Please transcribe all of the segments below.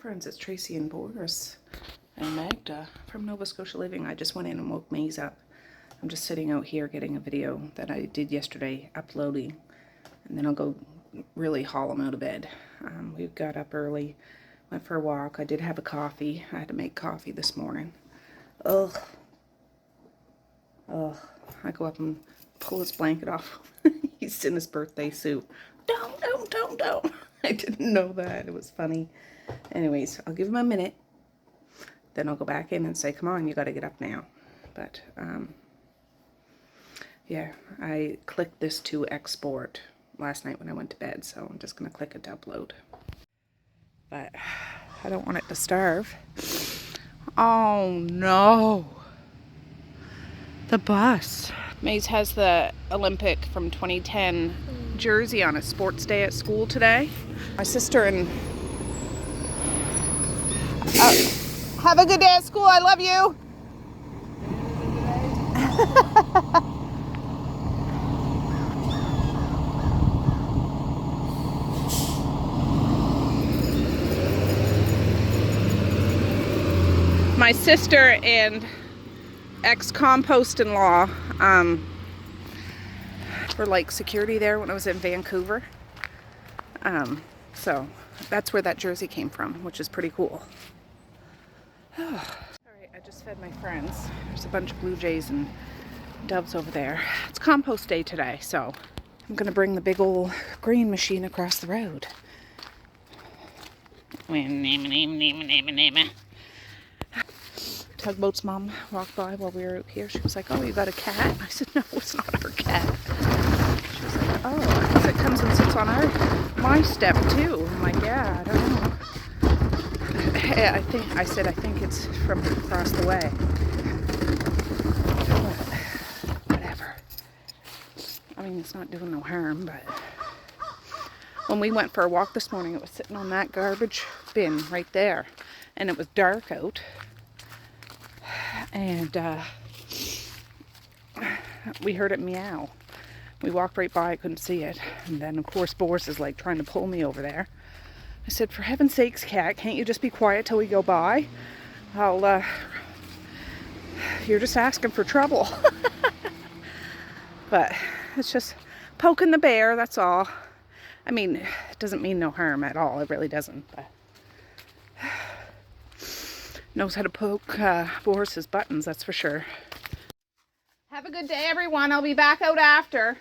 Friends, it's Tracey and Boris and Magda from Nova Scotia Living. I just went in and woke Maze up. I'm just sitting out here getting a video that I did yesterday, uploading, and then I'll go really haul him out of bed. We got up early, went for a walk. I did have a coffee. I had to make coffee this morning. Ugh. I go up and pull his blanket off. He's in his birthday suit. Don't. I didn't know that. It was funny. Anyways, I'll give him a minute. Then I'll go back in and say, come on, you got to get up now. But, yeah, I clicked this to export last night when I went to bed. So I'm just going to click it to upload. But I don't want it to starve. Oh, no. The bus. Maze has the Olympic from 2010 jersey on a sports day at school today. My sister and... have a good day at school. I love you. My sister and ex-compost-in-law were like security there when I was in Vancouver. So that's where that jersey came from, which is pretty cool. Alright, I just fed my friends. There's a bunch of blue jays and doves over there. It's compost day today, so I'm gonna bring the big old green machine across the road. Tugboat's mom walked by while we were out here. She was like, oh, you got a cat? I said, no, it's not our cat. She was like, oh, I guess it comes and sits on my step too. I'm like, yeah, I don't know. I think it's from across the way. But whatever. I mean, it's not doing no harm, but when we went for a walk this morning, it was sitting on that garbage bin right there. And it was dark out. And we heard it meow. We walked right by, I couldn't see it. And then, of course, Boris is like trying to pull me over there. I said, for heaven's sakes, cat, can't you just be quiet till we go by? You're just asking for trouble. But it's just poking the bear, that's all. I mean, it doesn't mean no harm at all. It really doesn't. But knows how to poke Boris's buttons, that's for sure. Have a good day, everyone. I'll be back out after.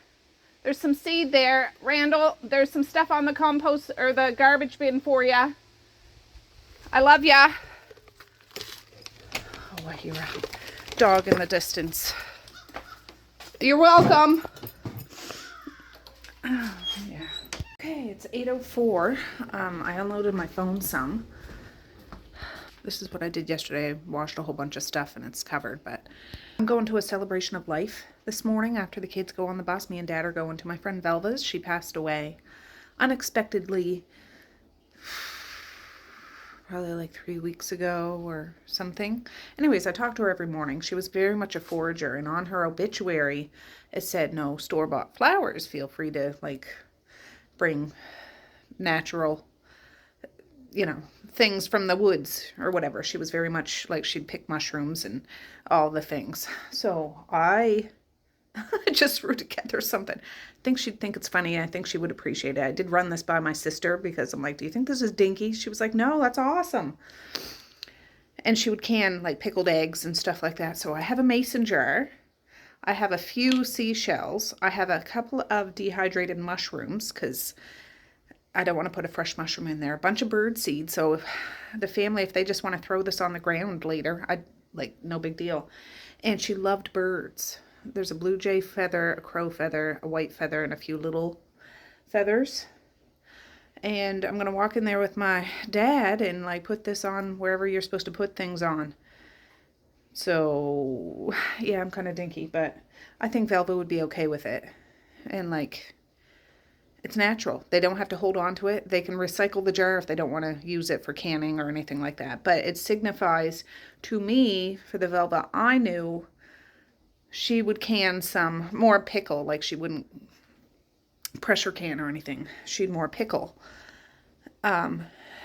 There's some seed there. Randall, there's some stuff on the compost or the garbage bin for ya. I love ya. Oh, I hear a dog in the distance. You're welcome. Oh, yeah. Okay, it's 8:04. I unloaded my phone some. This is what I did yesterday. I washed a whole bunch of stuff and it's covered, but I'm going to a celebration of life this morning after the kids go on the bus. Me and Dad are going to my friend Velva's. She passed away unexpectedly probably like 3 weeks ago or something. Anyways, I talk to her every morning. She was very much a forager, and on her obituary it said no store-bought flowers. Feel free to like bring natural, you know, things from the woods or whatever. She was very much like she'd pick mushrooms and all the things. So I just threw together something. I think she'd think it's funny. I think she would appreciate it. I did run this by my sister because I'm like, do you think this is dinky? She was like, no, that's awesome. And she would can like pickled eggs and stuff like that. So I have a mason jar. I have a few seashells. I have a couple of dehydrated mushrooms because I don't want to put a fresh mushroom in there. A bunch of bird seed. So if the family, if they just want to throw this on the ground later, I'd like, no big deal. And she loved birds. There's a blue jay feather, a crow feather, a white feather, and a few little feathers. And I'm going to walk in there with my dad and like put this on wherever you're supposed to put things on. So yeah, I'm kind of dinky, but I think Velva would be okay with it. And like, it's natural. They don't have to hold on to it. They can recycle the jar if they don't want to use it for canning or anything like that. But it signifies to me, for the Velva I knew, she would can some more pickle. Like she wouldn't pressure can or anything. She'd more pickle.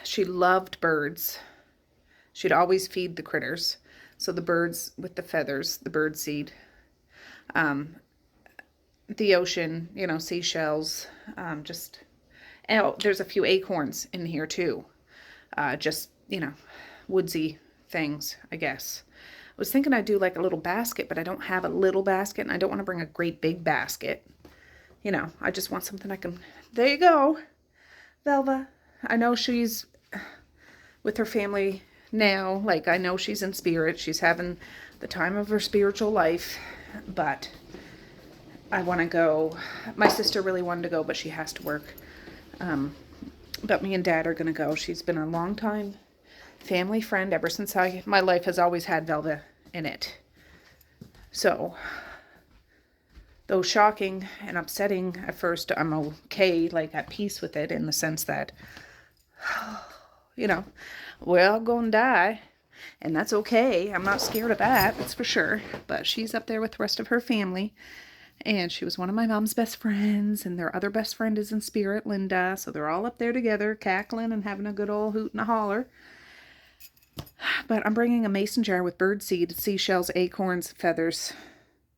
She loved birds. She'd always feed the critters. So the birds with the feathers, the bird seed, the ocean, you know, seashells, just, oh, there's a few acorns in here too. Just, you know, woodsy things, I guess. I was thinking I'd do like a little basket, but I don't have a little basket, and I don't want to bring a great big basket. You know, I just want something I can, there you go, Velva. I know she's with her family now. Like, I know she's in spirit. She's having the time of her spiritual life, but I want to go. My sister really wanted to go, but she has to work. But me and Dad are going to go. She's been a long time family friend ever since my life has always had Velva in it. So, though shocking and upsetting at first, I'm okay, like at peace with it, in the sense that, you know, we're all going to die, and that's okay. I'm not scared of that, that's for sure. But she's up there with the rest of her family, and she was one of my mom's best friends, and their other best friend is in spirit, Linda, so they're all up there together, cackling and having a good old hoot and a holler. But I'm bringing a mason jar with bird seed, seashells, acorns, feathers,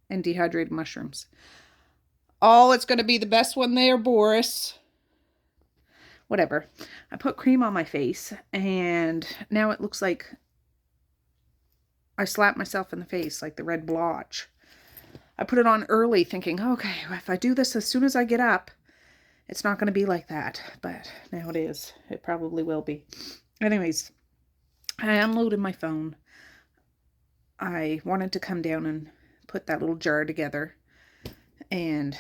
and dehydrated mushrooms. Oh, it's going to be the best one there, Boris. Whatever. I put cream on my face, and now it looks like I slapped myself in the face, like the red blotch. I put it on early thinking, okay, if I do this as soon as I get up, it's not going to be like that. But now it is. It probably will be. Anyways, I unloaded my phone. I wanted to come down and put that little jar together, and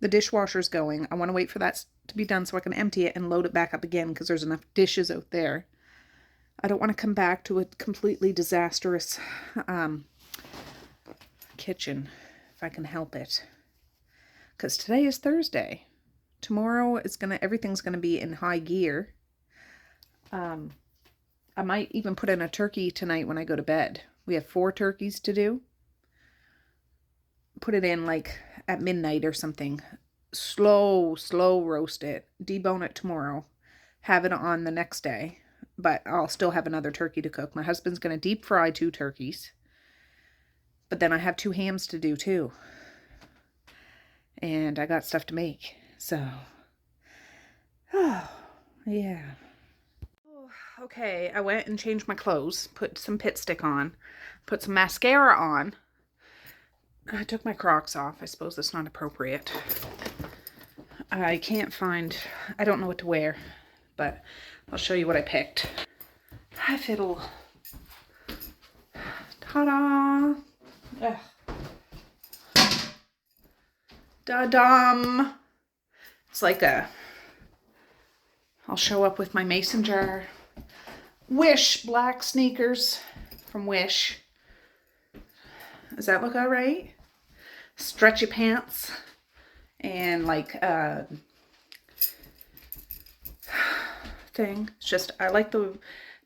the dishwasher's going. I want to wait for that to be done so I can empty it and load it back up again, because there's enough dishes out there. I don't want to come back to a completely disastrous kitchen if I can help it, because today is Thursday. Tomorrow is everything's gonna be in high gear. I might even put in a turkey tonight when I go to bed. We have 4 turkeys to do. Put it in like at midnight or something. Slow roast it. Debone it tomorrow. Have it on the next day. But I'll still have another turkey to cook. My husband's going to deep fry 2 turkeys. But then I have 2 hams to do too. And I got stuff to make. So, oh, yeah. Okay, I went and changed my clothes, put some pit stick on, put some mascara on. I took my Crocs off. I suppose that's not appropriate. I can't find, I don't know what to wear, but I'll show you what I picked. Hi, Fiddle. Ta-da! Da-dum! It's like I'll show up with my mason jar. Wish black sneakers from Wish. Does that look all right? Stretchy pants and like thing. It's just, I like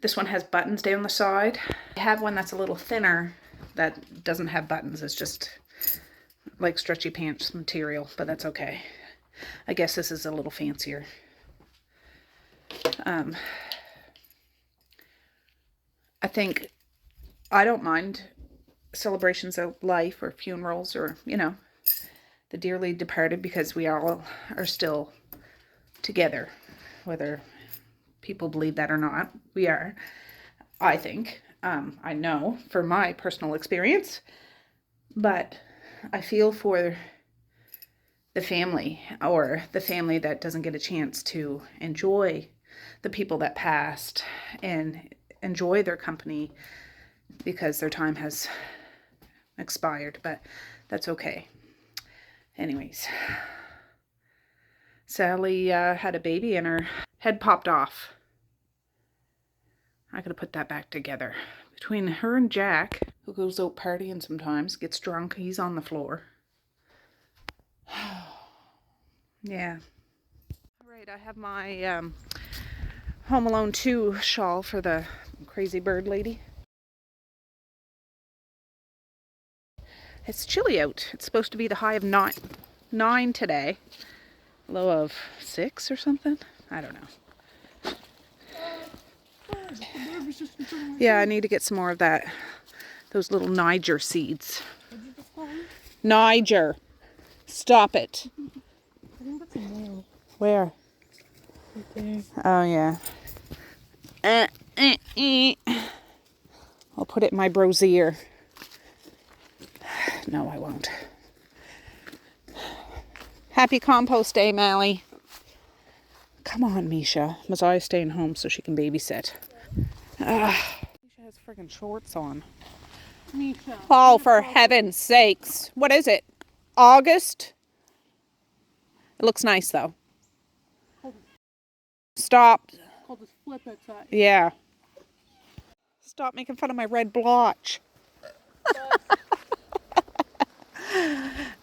this one has buttons down the side. I have one that's a little thinner that doesn't have buttons. It's just like stretchy pants material, but that's okay. I guess this is a little fancier. I think I don't mind celebrations of life or funerals or, you know, the dearly departed, because we all are still together, whether people believe that or not. We are, I think. I know for my personal experience, but I feel for the family, or the family that doesn't get a chance to enjoy the people that passed and enjoy their company because their time has expired, but that's okay. Anyways, Sally had a baby and her head popped off. I gotta put that back together. Between her and Jack, who goes out partying sometimes, gets drunk, he's on the floor. Yeah. All right, I have my Home Alone 2 shawl for the crazy bird lady. It's chilly out. It's supposed to be the high of 9 today. Low of 6 or something. I don't know. Yeah, I need to get some more of that. Those little Niger seeds. Niger. Stop it. I think that's a nail. Where? Right there. Oh, yeah. I'll put it in my brosier. No, I won't. Happy compost day, Mally. Come on, Misha. Maziah's staying home so she can babysit. Misha has friggin' shorts on. Misha. Oh, for heaven's sakes. What is it? August? It looks nice, though. Stop. It's called this flip outside. Yeah. Stop making fun of my red blotch.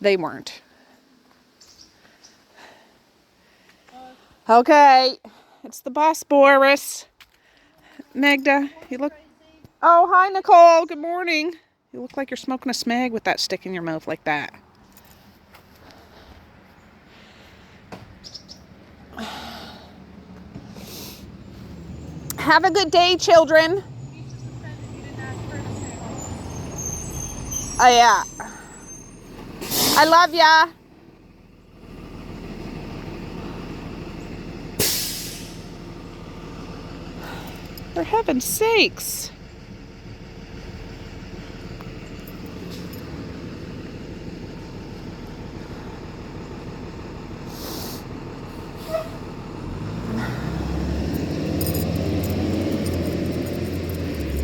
They weren't. Okay. It's the bus, Boris. Magda, you look... Oh, hi, Nicole. Good morning. You look like you're smoking a smeg with that stick in your mouth like that. Have a good day, children. Oh, yeah. I love ya. For heaven's sakes.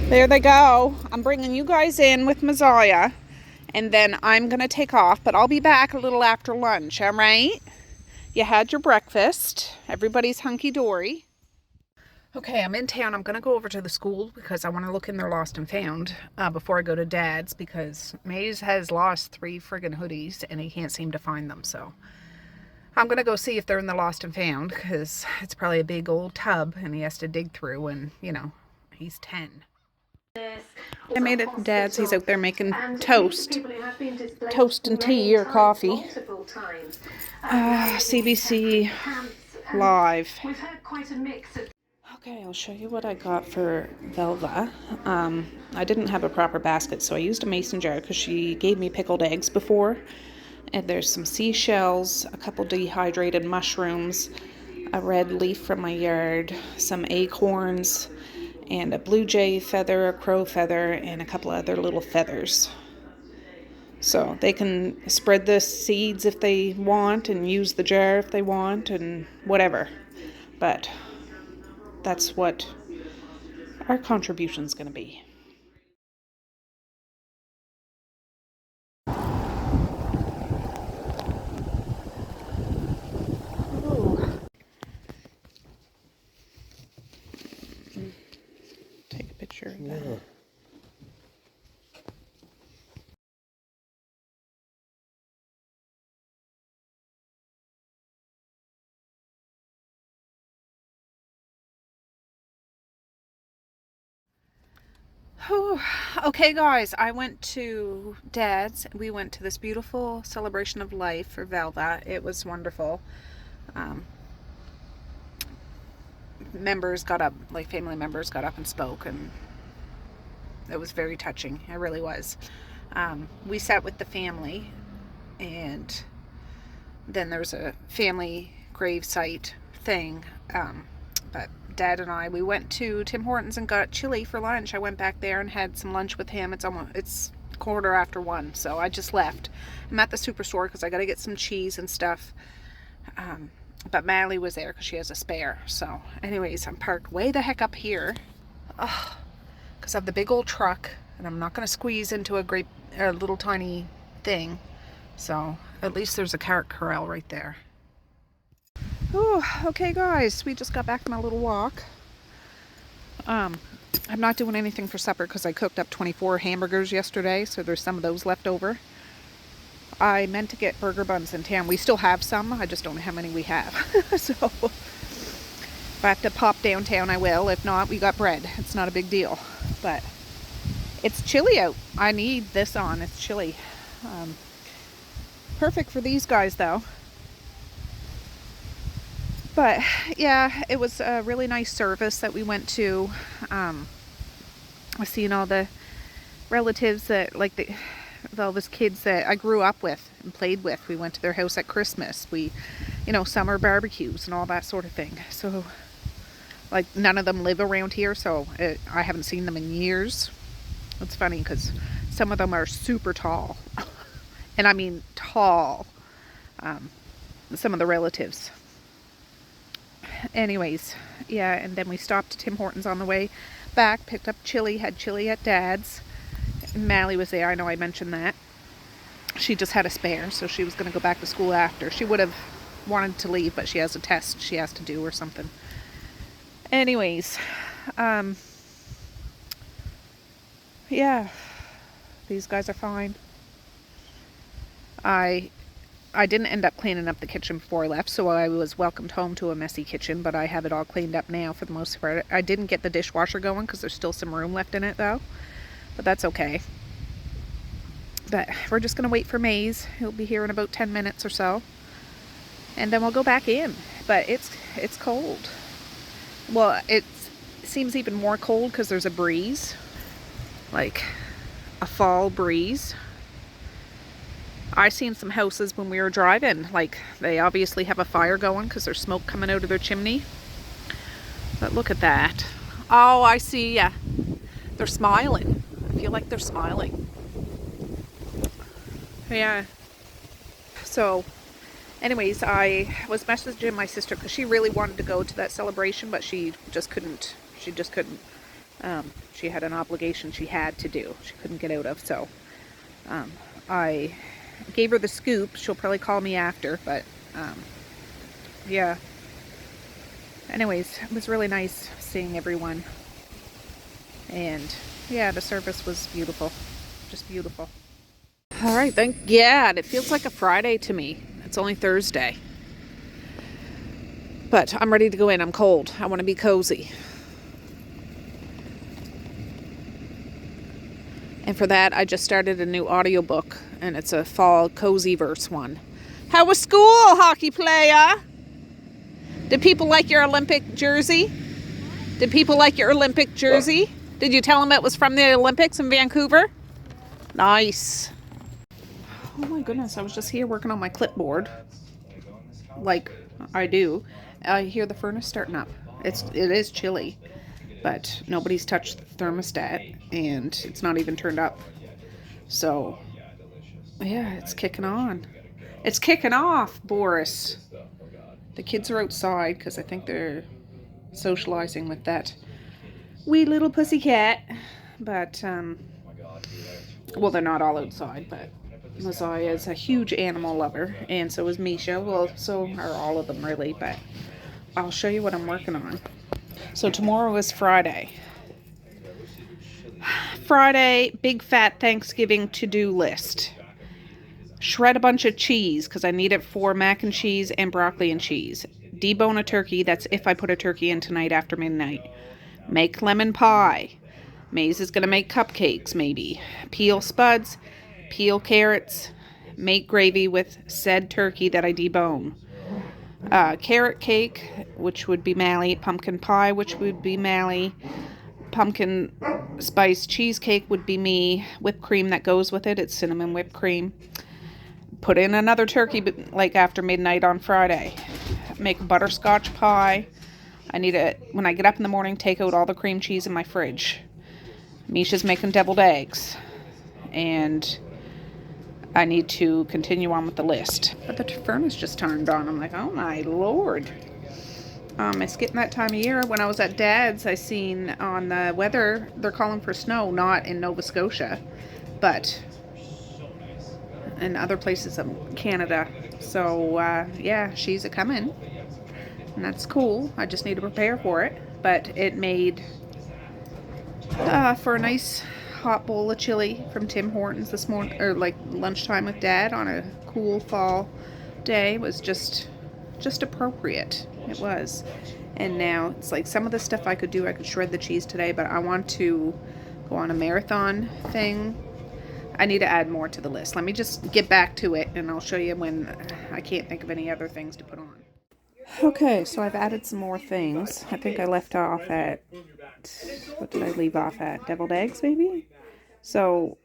There they go. I'm bringing you guys in with Maziah, and then I'm going to take off, but I'll be back a little after lunch, all right? You had your breakfast. Everybody's hunky-dory. Okay, I'm in town. I'm going to go over to the school because I want to look in their lost and found before I go to Dad's, because Maze has lost 3 friggin' hoodies and he can't seem to find them, so I'm going to go see if they're in the lost and found, because it's probably a big old tub and he has to dig through, and, you know, he's 10. I made it to Dad's. He's out there making toast and tea or coffee. CBC Live. Okay, I'll show you what I got for Velva. I didn't have a proper basket, so I used a mason jar because she gave me pickled eggs before. And there's some seashells, a couple dehydrated mushrooms, a red leaf from my yard, some acorns, and a blue jay feather, a crow feather, and a couple other little feathers. So they can spread the seeds if they want and use the jar if they want and whatever. But that's what our contribution's going to be. Take a picture of that. Yeah. Okay, guys, I went to Dad's. We went to this beautiful celebration of life for Velva. It was wonderful. Members got up, like family members got up and spoke, and it was very touching. It really was. We sat with the family, and then there's a family gravesite thing. But Dad and I, we went to Tim Hortons and got chili for lunch. I went back there and had some lunch with him. It's 1:15, so I just left. I'm at the superstore because I got to get some cheese and stuff. But Mally was there because she has a spare. So anyways, I'm parked way the heck up here because of the big old truck, and I'm not going to squeeze into a little tiny thing. So at least there's a cart corral right there. Oh, okay, guys, we just got back from a little walk. I'm not doing anything for supper because I cooked up 24 hamburgers yesterday, so there's some of those left over. I meant to get burger buns in town. We still have some. I just don't know how many we have. So if I have to pop downtown, I will. If not, we got bread. It's not a big deal. But it's chilly out. I need this on. It's chilly. Perfect for these guys, though. But yeah, it was a really nice service that we went to. Seeing all the relatives that like the Elvis kids that I grew up with and played with. We went to their house at Christmas. We, summer barbecues and all that sort of thing. So, like, none of them live around here, so I haven't seen them in years. It's funny because some of them are super tall. And I mean tall. Some of the relatives. Anyways, yeah, and then we stopped at Tim Hortons on the way back, picked up chili, had chili at Dad's. Mally was there, I know I mentioned that. She just had a spare, so she was going to go back to school after. She would have wanted to leave, but she has a test she has to do or something. Anyways, yeah, these guys are fine. I didn't end up cleaning up the kitchen before I left, so I was welcomed home to a messy kitchen, but I have it all cleaned up now for the most part. I didn't get the dishwasher going because there's still some room left in it, though, but that's okay. But we're just going to wait for Maze. He'll be here in about 10 minutes or so, and then we'll go back in. But it's cold. Well, it seems even more cold because there's a breeze, like a fall breeze. I seen some houses when we were driving, like they obviously have a fire going because there's smoke coming out of their chimney. But look at that. Oh, I see. Yeah, they're smiling. I feel like they're smiling. Yeah. So, anyways, I was messaging my sister because she really wanted to go to that celebration, but she just couldn't. She had an obligation she had to do. She couldn't get out of. So, I gave her the scoop. She'll probably call me after, but yeah. Anyways, it was really nice seeing everyone. And yeah, the service was beautiful. Just beautiful. All right, thank God. It feels like a Friday to me. It's only Thursday. But I'm ready to go in. I'm cold. I want to be cozy. And for that, I just started a new audiobook, and it's a fall cozy verse one. How was school, hockey player? Did people like your Olympic jersey? Did people like your Olympic jersey? Did you tell them it was from the Olympics in Vancouver? Nice. Oh my goodness, I was just here working on my clipboard. Like I do. I hear the furnace starting up. It is chilly, but nobody's touched the thermostat and it's not even turned up. So, yeah, it's kicking on. It's kicking off, Boris. The kids are outside because I think they're socializing with that wee little pussycat. But, well, they're not all outside, but Messiah is a huge animal lover, and so is Misha. Well, so are all of them, really, but I'll show you what I'm working on. So tomorrow is Friday. Friday, big fat Thanksgiving to-do list. Shred a bunch of cheese, because I need it for mac and cheese and broccoli and cheese. Debone a turkey, that's if I put a turkey in tonight after midnight. Make lemon pie. Maze is going to make cupcakes, maybe. Peel spuds, peel carrots, make gravy with said turkey that I debone. Carrot cake, which would be Mally. Pumpkin pie, which would be Mally. Pumpkin spice cheesecake would be me. Whipped cream that goes with it. It's cinnamon whipped cream. Put in another turkey like after midnight on Friday. Make a butterscotch pie. I need it when I get up in the morning, take out all the cream cheese in my fridge. Misha's making deviled eggs. And I need to continue on with the list. But the furnace just turned on. I'm like, oh my Lord. It's getting that time of year. When I was at Dad's, I seen on the weather, they're calling for snow, not in Nova Scotia, but in other places of Canada. So, yeah, she's a-coming. And that's cool. I just need to prepare for it. But it made for a nice hot bowl of chili from Tim Hortons this morning, or like lunchtime with Dad on a cool fall day was just appropriate. It was. And now it's like some of the stuff I could do. I could shred the cheese today, but I want to go on a marathon thing. I need to add more to the list. Let me just get back to it and I'll show you when I can't think of any other things to put on. Okay, so I've added some more things. I think I left off at, what did I leave off at? Deviled eggs, maybe? So,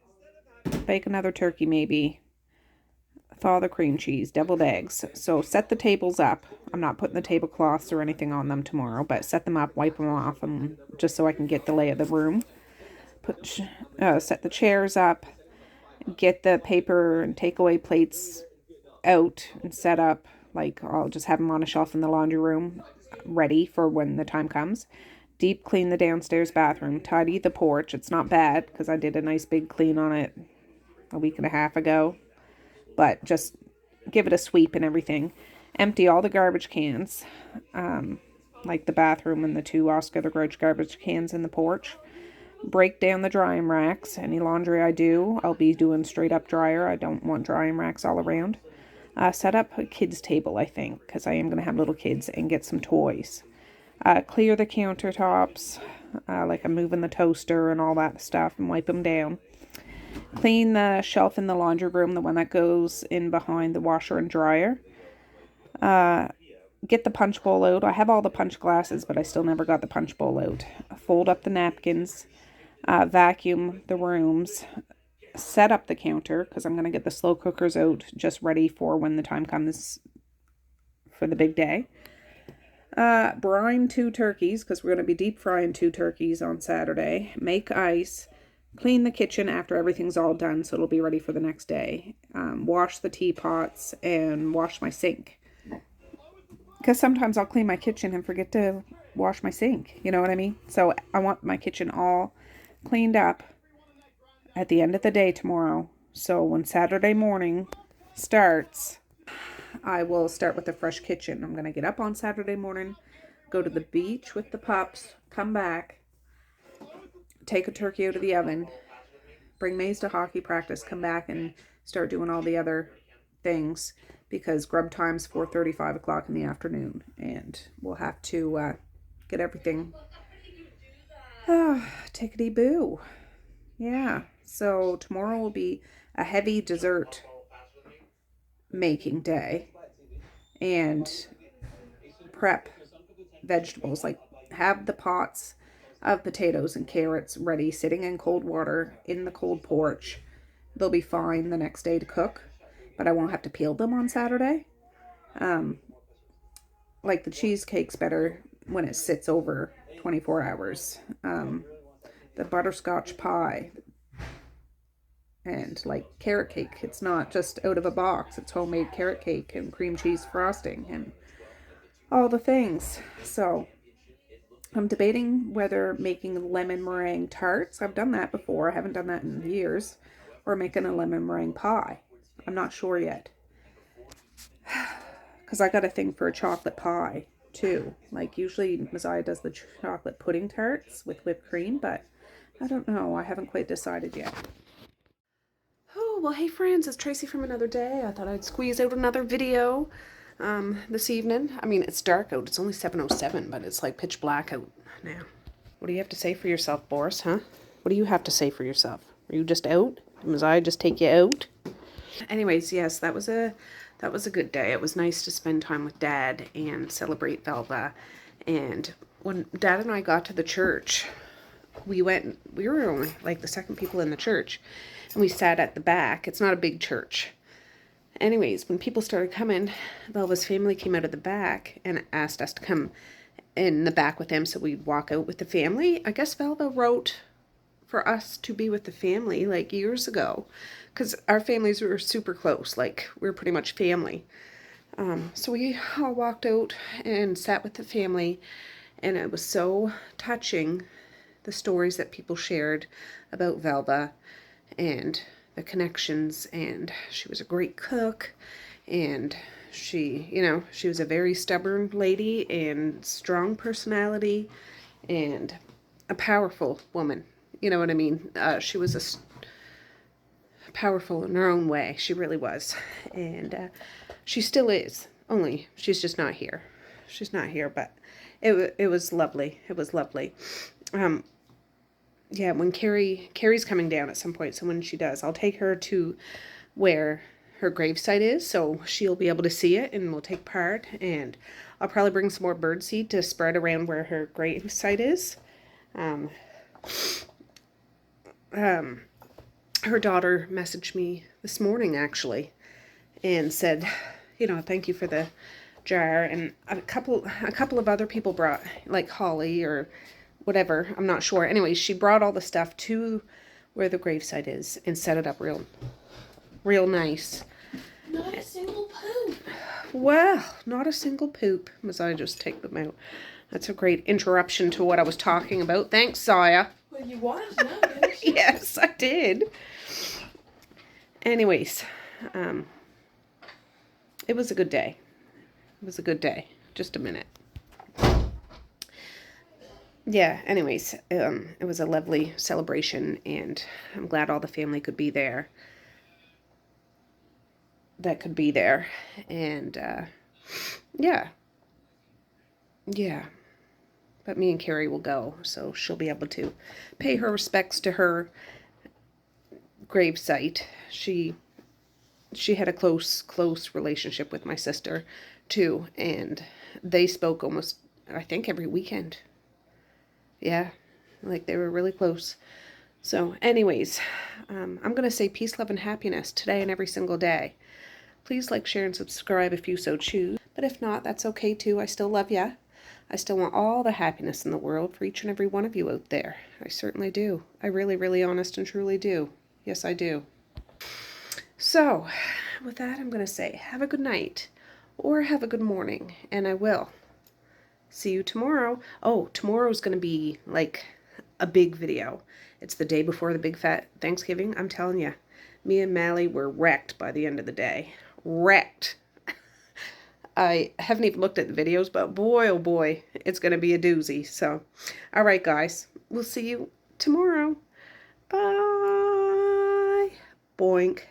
bake another turkey, maybe. Thaw the cream cheese, deviled eggs. So, set the tables up. I'm not putting the tablecloths or anything on them tomorrow, but set them up, wipe them off, and just so I can get the lay of the room. Set the chairs up, get the paper and takeaway plates out and set up. Like, I'll just have them on a shelf in the laundry room, ready for when the time comes. Deep clean the downstairs bathroom. Tidy the porch. It's not bad because I did a nice big clean on it a week and a half ago. But just give it a sweep and everything. Empty all the garbage cans, like the bathroom and the 2 Oscar the Grouch garbage cans in the porch. Break down the drying racks. Any laundry I do, I'll be doing straight up dryer. I don't want drying racks all around. Set up a kids table, I think, because I am going to have little kids, and get some toys. Clear the countertops, like I'm moving the toaster and all that stuff, and wipe them down. Clean the shelf in the laundry room, the one that goes in behind the washer and dryer. Get the punch bowl out. I have all the punch glasses, but I still never got the punch bowl out. Fold up the napkins. Vacuum the rooms. Set up the counter because I'm going to get the slow cookers out just ready for when the time comes for the big day. Brine 2 turkeys because we're going to be deep frying 2 turkeys on Saturday. Make ice. Clean the kitchen after everything's all done so it'll be ready for the next day. Wash the teapots and wash my sink. Because sometimes I'll clean my kitchen and forget to wash my sink. You know what I mean? So I want my kitchen all cleaned up at the end of the day tomorrow. So when Saturday morning starts, I will start with a fresh kitchen. I'm going to get up on Saturday morning, go to the beach with the pups, come back, take a turkey out of the oven, bring Maze to hockey practice, come back and start doing all the other things because grub time's 4:30, 5 o'clock in the afternoon. And we'll have to get everything tickety-boo. Yeah, so tomorrow will be a heavy dessert making day and prep vegetables. Like, have the pots of potatoes and carrots ready, sitting in cold water in the cold porch. They'll be fine the next day to cook, but I won't have to peel them on Saturday. Like the cheesecake's better when it sits over 24 hours. The butterscotch pie and like carrot cake. It's not just out of a box. It's homemade carrot cake and cream cheese frosting and all the things. So I'm debating whether making lemon meringue tarts. I've done that before. I haven't done that in years. Or making a lemon meringue pie. I'm not sure yet. Because I got a thing for a chocolate pie too. Like usually Messiah does the chocolate pudding tarts with whipped cream, but I don't know. I haven't quite decided yet. Oh, well, hey friends, it's Tracy from another day. I thought I'd squeeze out another video this evening. I mean, it's dark out. It's only 7:07, but it's like pitch black out now. What do you have to say for yourself, Boris, huh? What do you have to say for yourself? Are you just out? Did Messiah just take you out? Anyways, yes, that was a good day. It was nice to spend time with Dad and celebrate Velva. And when Dad and I got to the church, we were only like the second people in the church, and we sat at the back. It's not a big church. Anyways, when people started coming, Velva's family came out of the back and asked us to come in the back with them so we'd walk out with the family. I guess Velva wrote for us to be with the family like years ago because our families were super close. Like, we were pretty much family. So we all walked out and sat with the family, and it was so touching, the stories that people shared about Velva and the connections. And she was a great cook, and she was a very stubborn lady and strong personality and a powerful woman. You know what I mean? She was powerful in her own way. She really was. And she still is. Only she's just not here. She's not here, but it was lovely. It was lovely. Yeah, when Carrie's coming down at some point, so when she does, I'll take her to where her gravesite is, so she'll be able to see it and we'll take part. And I'll probably bring some more birdseed to spread around where her gravesite is. Her daughter messaged me this morning actually and said, you know, thank you for the jar. And a couple of other people brought, like Holly or whatever, I'm not sure. Anyways, she brought all the stuff to where the gravesite is and set it up real nice. Not a single poop. Well, not a single poop. As I just take them out. That's a great interruption to what I was talking about. Thanks, Saya. Well, you wanted to know, didn't you? Yes, I did. Anyways, it was a good day. It was a good day. Just a minute. Yeah, anyways, it was a lovely celebration, and I'm glad all the family could be there. That could be there. And, yeah. Yeah. But me and Carrie will go, so she'll be able to pay her respects to her gravesite. She had a close relationship with my sister, too, and they spoke almost, I think, every weekend. Yeah, like they were really close. So, anyways, I'm going to say peace, love, and happiness today and every single day. Please like, share, and subscribe if you so choose. But if not, that's okay too. I still love ya. I still want all the happiness in the world for each and every one of you out there. I certainly do. I really, really honest and truly do. Yes, I do. So, with that, I'm going to say have a good night or have a good morning, and I will see you tomorrow. Oh, tomorrow's going to be like a big video. It's the day before the big fat Thanksgiving. I'm telling you, me and Mally were wrecked by the end of the day. Wrecked. I haven't even looked at the videos, but boy, oh boy, it's going to be a doozy. So, all right, guys, we'll see you tomorrow. Bye. Boink.